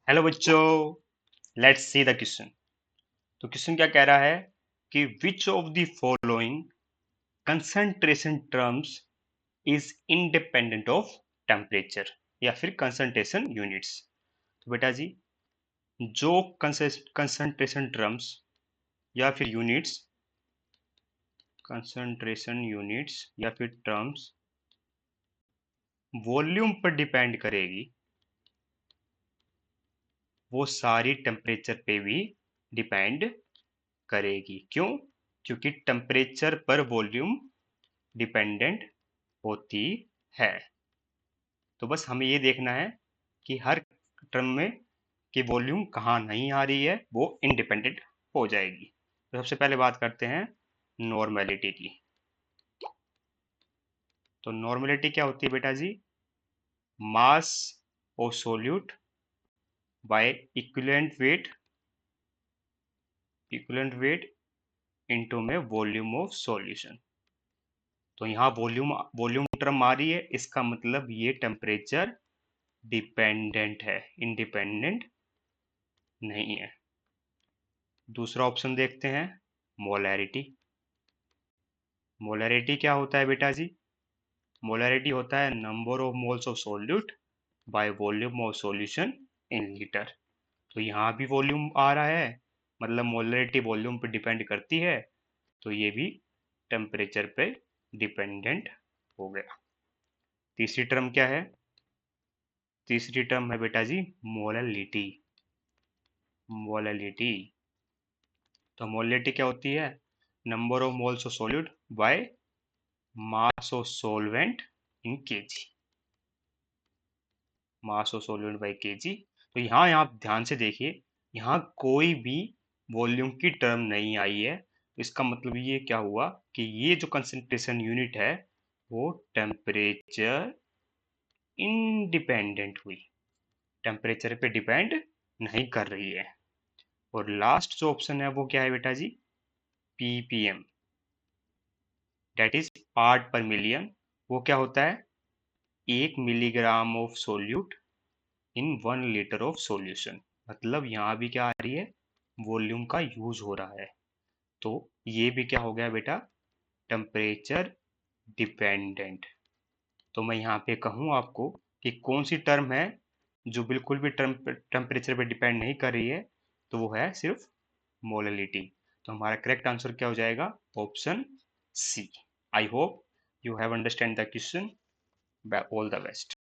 Hello बच्चों, let's see the question. तो question क्या कह रहा है कि which of the following concentration terms is independent of temperature या फिर कंसंट्रेशन यूनिट्स। तो बेटा जी, जो कंसंट्रेशन टर्म्स या फिर यूनिट्स, कंसंट्रेशन यूनिट्स या फिर टर्म्स वॉल्यूम पर डिपेंड करेगी, वो सारी टेम्परेचर पे भी डिपेंड करेगी। क्यों? क्योंकि टेम्परेचर पर वॉल्यूम डिपेंडेंट होती है। तो बस हमें ये देखना है कि हर टर्म में कि वॉल्यूम कहाँ नहीं आ रही है, वो इंडिपेंडेंट हो जाएगी। तो सबसे पहले बात करते हैं नॉर्मेलिटी की। तो नॉर्मेलिटी क्या होती है बेटा जी? Mass of solute by equivalent weight into में वॉल्यूम ऑफ सॉल्यूशन। तो यहाँ वॉल्यूम वॉल्यूम टर्म आ रही है, इसका मतलब ये टेम्परेचर डिपेंडेंट है, इंडिपेंडेंट नहीं है। दूसरा ऑप्शन देखते हैं, मोलैरिटी। मोलैरिटी क्या होता है बेटा जी? मोलैरिटी होता है number of moles of solute by volume of solution in litre. तो यहाँ भी वॉल्यूम आ रहा है, मतलब मोलैरिटी वॉल्यूम पे डिपेंड करती है, तो ये भी टेम्परेचर पे डिपेंडेंट हो गया। तीसरी टर्म क्या है? तीसरी टर्म है बेटा जी मोलैलिटी। मोलैलिटी, तो मोलैलिटी क्या होती है? Number of moles of solute by mass of solvent in KG. Mass of solvent by KG. तो यहाँ आप ध्यान से देखिए, यहाँ कोई भी वॉल्यूम की टर्म नहीं आई है। इसका मतलब ये क्या हुआ कि ये जो कंसंट्रेशन यूनिट है वो टेम्परेचर इंडिपेंडेंट हुई, टेम्परेचर पे डिपेंड नहीं कर रही है। और लास्ट जो ऑप्शन है वो क्या है बेटा जी? पीपीएम, डेट इज पार्ट पर मिलियन। वो क्या होता है? 1 milligram of solute in 1 litre of solution. मतलब यहाँ भी क्या आ रही है? वॉल्यूम का यूज हो रहा है। तो ये भी क्या हो गया बेटा? Temperature dependent. तो मैं यहाँ पे कहूँ आपको कि कौन सी टर्म है जो बिल्कुल भी टेम्परेचर पे डिपेंड नहीं कर रही है, तो वो है सिर्फ मोलैलिटी। तो हमारा करेक्ट आंसर क्या हो जाएगा? Option C. I hope you have understand the question. All the best.